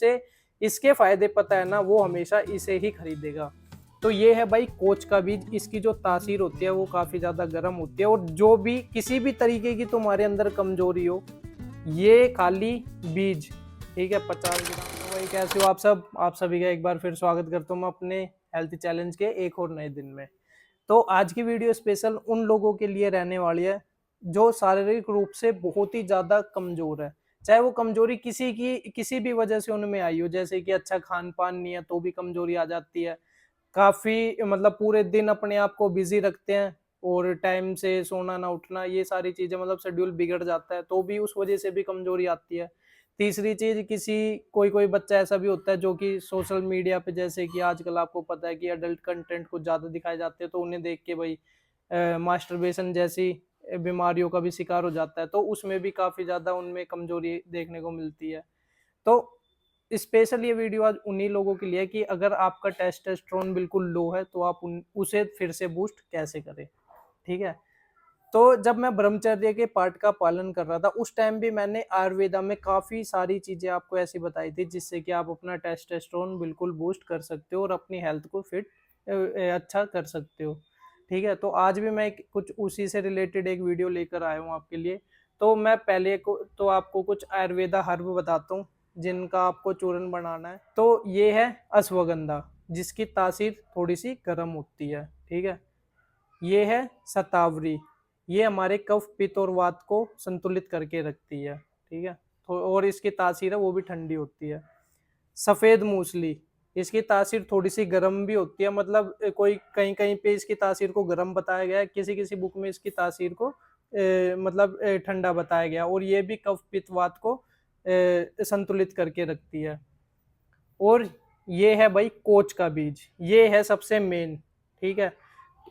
जिससे इसके फायदे पता है ना वो हमेशा इसे ही खरीदेगा। तो ये है भाई कोच का बीज। इसकी जो तासीर होती है वो काफी ज्यादा गर्म होती है, और जो भी किसी भी तरीके की तुम्हारे अंदर कमजोरी हो, ये खाली बीज, ठीक है, 50 ग्राम। तो वही, कैसे हो आप सब? आप सभी का एक बार फिर स्वागत करता हूँ मैं अपने हेल्थ चैलेंज के एक और नए दिन में। तो आज की वीडियो स्पेशल उन लोगों के लिए रहने वाली है जो शारीरिक रूप से बहुत ही ज्यादा कमजोर है। चाहे वो कमजोरी किसी भी वजह से उनमें आई हो, जैसे कि अच्छा खान पान नहीं है तो भी कमजोरी आ जाती है, काफी मतलब पूरे दिन अपने आप को बिजी रखते हैं और टाइम से सोना ना उठना, ये सारी चीजें मतलब शेड्यूल बिगड़ जाता है तो भी उस वजह से भी कमजोरी आती है। तीसरी चीज, कोई कोई बच्चा ऐसा भी होता है जो कि सोशल मीडिया पे, जैसे कि आजकल आपको पता है कि अडल्ट कंटेंट कुछ ज्यादा दिखाए जाते हैं, तो उन्हें देख के भाई मास्टरबेशन जैसी बीमारियों का भी शिकार हो जाता है, तो उसमें भी काफी ज्यादा उनमें कमजोरी देखने को मिलती है। तो स्पेशल ये वीडियो आज उन्हीं लोगों के लिए कि अगर आपका टेस्टोस्टेरोन बिल्कुल लो है तो आप उसे फिर से बूस्ट कैसे करें, ठीक है। तो जब मैं ब्रह्मचर्य के पाठ का पालन कर रहा था उस टाइम भी मैंने आयुर्वेदा में काफी सारी चीजें आपको ऐसी बताई थी जिससे कि आप अपना टेस्टोस्टेरोन बिल्कुल बूस्ट कर सकते हो और अपनी हेल्थ को फिट अच्छा कर सकते हो, ठीक है। तो आज भी मैं कुछ उसी से रिलेटेड एक वीडियो लेकर आया हूँ आपके लिए। तो मैं पहले को तो आपको कुछ आयुर्वेदा हर्ब बताता हूँ जिनका आपको चूर्ण बनाना है। तो ये है अश्वगंधा, जिसकी तासीर थोड़ी सी गर्म होती है, ठीक है। ये है शतावरी, ये हमारे कफ पित्त और वात को संतुलित करके रखती है, ठीक है। और इसकी तासीर है वो भी ठंडी होती है। सफेद मूसली, इसकी तासीर थोड़ी सी गर्म भी होती है, मतलब कोई कहीं कहीं पे इसकी तासीर को गर्म बताया गया है, किसी किसी बुक में इसकी तासीर को मतलब ठंडा बताया गया, और ये भी कफ पित्त वात को संतुलित करके रखती है। और ये है भाई कोच का बीज, ये है सबसे मेन, ठीक है।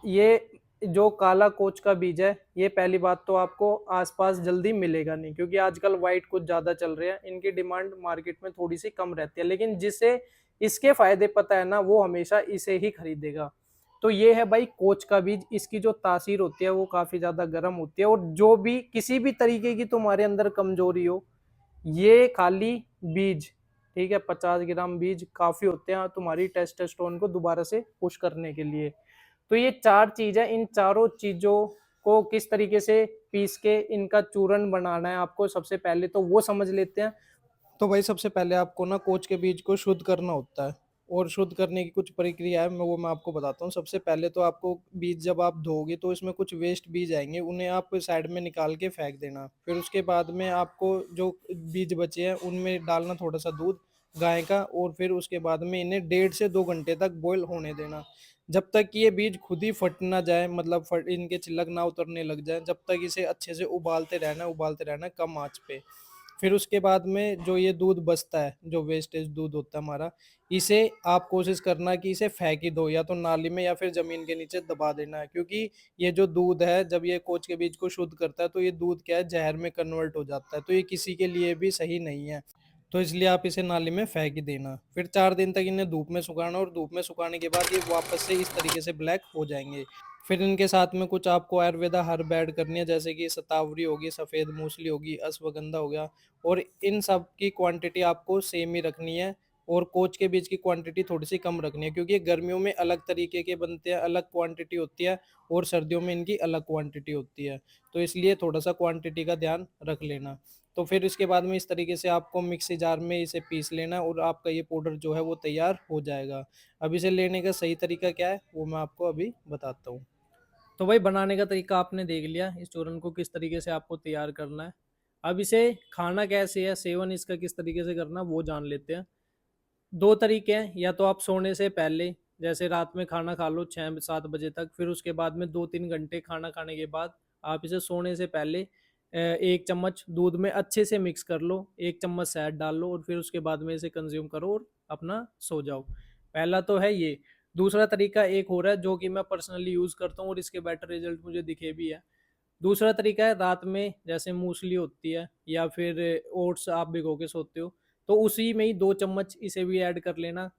ये जो काला कोच का बीज है, ये पहली बात तो आपको आसपास जल्दी मिलेगा नहीं, क्योंकि आजकल व्हाइट कुछ ज्यादा चल रहे हैं, इनकी डिमांड मार्केट में थोड़ी सी कम रहती है, लेकिन जिसे इसके फायदे पता है ना वो हमेशा इसे ही खरीदेगा। तो ये है भाई कोच का बीज। इसकी जो तासीर होती है वो काफी ज्यादा गर्म होती है, और जो भी किसी भी तरीके की तुम्हारे अंदर कमजोरी हो, ये खाली बीज, ठीक है, 50 ग्राम बीज काफी होते हैं तुम्हारी टेस्टोस्टेरोन को दोबारा से पुश करने के लिए। तो ये चार चीज है, इन चारों चीजों को किस तरीके से पीस के इनका चूर्ण बनाना है आपको, सबसे पहले तो वो समझ लेते हैं। तो भाई सबसे पहले आपको ना कोच के बीज को शुद्ध करना होता है, और शुद्ध करने की कुछ प्रक्रिया है, मैं आपको बताता हूँ। सबसे पहले तो आपको बीज जब आप धोगे तो इसमें कुछ वेस्ट बीज आएंगे, उन्हें आप साइड में निकाल के फेंक देना। फिर उसके बाद में आपको जो बीज बचे हैं उनमें डालना थोड़ा सा दूध गाय का, और फिर उसके बाद में इन्हें 1.5 से 2 घंटे तक बॉईल होने देना, जब तक कि ये बीज खुद ही फट ना जाए, मतलब फट इनके छिलक ना उतरने लग जाए, जब तक इसे अच्छे से उबालते रहना कम आंच पे। फिर उसके बाद में जो ये दूध बचता है, जो वेस्टेज दूध होता है हमारा, इसे आप कोशिश करना कि इसे फेंक ही दो, या तो नाली में या फिर जमीन के नीचे दबा देना है, क्योंकि ये जो दूध है जब ये कोच के बीज को शुद्ध करता है तो ये दूध क्या है, जहर में कन्वर्ट हो जाता है, तो ये किसी के लिए भी सही नहीं है। तो इसलिए आप इसे नाली में फेंक ही देना। फिर 4 दिन तक इन्हें धूप में सुखाना, और धूप में सुखाने के बाद ये वापस से इस तरीके से ब्लैक हो जाएंगे। फिर इनके साथ में कुछ आपको आयुर्वेदा हर्ब ऐड करनी है, जैसे कि शतावरी होगी, सफेद मूसली होगी, अश्वगंधा हो गया, और इन सब की क्वांटिटी आपको सेम ही रखनी है। और कोच के बीज की क्वांटिटी थोड़ी सी कम रखनी है, क्योंकि गर्मियों में अलग तरीके के बनते हैं, अलग क्वांटिटी होती है, और सर्दियों में इनकी अलग क्वांटिटी होती है, तो इसलिए थोड़ा सा क्वांटिटी का ध्यान रख लेना। तो फिर इसके बाद में इस तरीके से आपको मिक्सी जार में इसे पीस लेना है, और आपका ये पाउडर जो है वो तैयार हो जाएगा। अब इसे लेने का सही तरीका क्या है वो मैं आपको अभी बताता हूँ। तो भाई बनाने का तरीका आपने देख लिया, इस चूर्ण को किस तरीके से आपको तैयार करना है। अब इसे खाना कैसे है, सेवन इसका किस तरीके से करना वो जान लेते हैं। दो तरीके हैं, या तो आप सोने से पहले, जैसे रात में खाना खा लो 6-7 बजे तक, फिर उसके बाद में 2-3 घंटे खाना खाने के बाद आप इसे सोने से पहले 1 चम्मच दूध में अच्छे से मिक्स कर लो, 1 चम्मच शहद डाल लो, और फिर उसके बाद में इसे कंज्यूम करो और अपना सो जाओ। पहला तो है ये। दूसरा तरीका एक हो रहा है जो कि मैं पर्सनली यूज करता हूँ और इसके बेटर रिजल्ट मुझे दिखे भी है। दूसरा तरीका है रात में, जैसे मूसली होती है या फिर ओट्स आप भिगो के सोते हो, तो उसी में ही 2 चम्मच इसे भी ऐड कर लेना।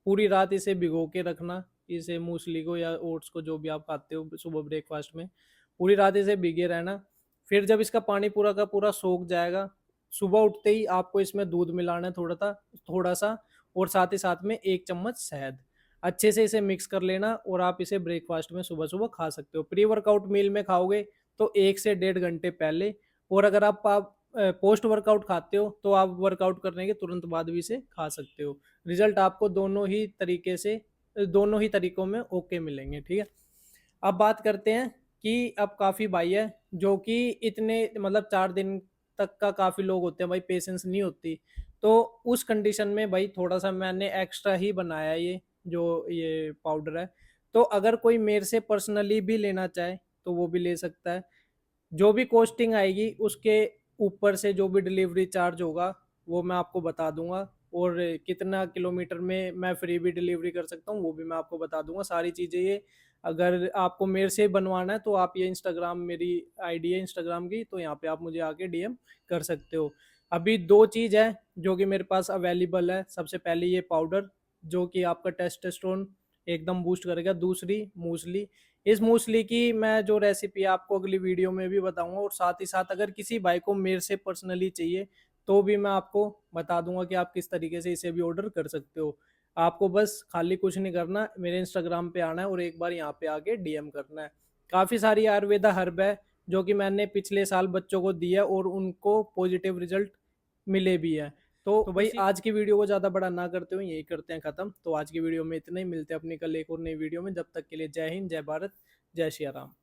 पूरी रात इसे भिगो के रखना, इसे मूसली को या ओट्स को जो भी आप खाते हो सुबह ब्रेकफास्ट में, पूरी रात इसे भिगे रहना। फिर जब इसका पानी पूरा का पूरा सोख जाएगा सुबह उठते ही आपको इसमें दूध मिलाना है थोड़ा सा, और साथ ही साथ में 1 चम्मच शहद। अच्छे से इसे मिक्स कर लेना और आप इसे ब्रेकफास्ट में सुबह-सुबह खा सकते हो। प्री वर्कआउट मील में खाओगे तो 1 से डेढ़ घंटे पहले, और अगर आप पोस्ट वर्कआउट खाते हो तो आप वर्कआउट करने के तुरंत बाद भी इसे खा सकते हो। रिजल्ट आपको दोनों ही तरीकों में ओके मिलेंगे, ठीक है? अब बात करते हैं कि अब काफ़ी भाई है जो कि इतने मतलब 4 दिन तक का काफ़ी लोग होते हैं भाई, पेशेंस नहीं होती। तो उस कंडीशन में भाई थोड़ा-सा मैंने एक्स्ट्रा ही बनाया है ये पाउडर है। तो अगर कोई मेरे से पर्सनली भी लेना चाहे तो वो भी ले सकता है। जो भी कॉस्टिंग आएगी उसके ऊपर से जो भी डिलीवरी चार्ज होगा वो मैं आपको बता दूँगा, और कितना किलोमीटर में मैं फ्री भी डिलीवरी कर सकता हूँ वो भी मैं आपको बता दूँगा। सारी चीज़ें ये, अगर आपको मेरे से बनवाना है तो आप ये इंस्टाग्राम, मेरी आईडी है इंस्टाग्राम की, तो यहाँ पे आप मुझे आके डीएम कर सकते हो। अभी 2 चीज़ है जो कि मेरे पास अवेलेबल है। सबसे पहले ये पाउडर जो कि आपका टेस्टोस्टेरोन एकदम बूस्ट करेगा। दूसरी मूसली, इस मूसली की मैं जो रेसिपी आपको अगली वीडियो में भी बताऊँगा, और साथ ही साथ अगर किसी भाई को मेरे से पर्सनली चाहिए तो भी मैं आपको बता दूँगा कि आप किस तरीके से इसे भी ऑर्डर कर सकते हो। आपको बस खाली कुछ नहीं करना, मेरे इंस्टाग्राम पे आना है और एक बार यहाँ पे आके डीएम करना है। काफ़ी सारी आयुर्वेदा हर्ब है जो कि मैंने पिछले साल बच्चों को दी है और उनको पॉजिटिव रिजल्ट मिले भी हैं। तो भाई इसी आज की वीडियो को ज़्यादा बड़ा ना करते हुए यही करते हैं ख़त्म। तो आज की वीडियो में इतना ही, मिलते हैं अपनी कल एक और नई वीडियो में। जब तक के लिए जय हिंद, जय भारत, जय सिया राम।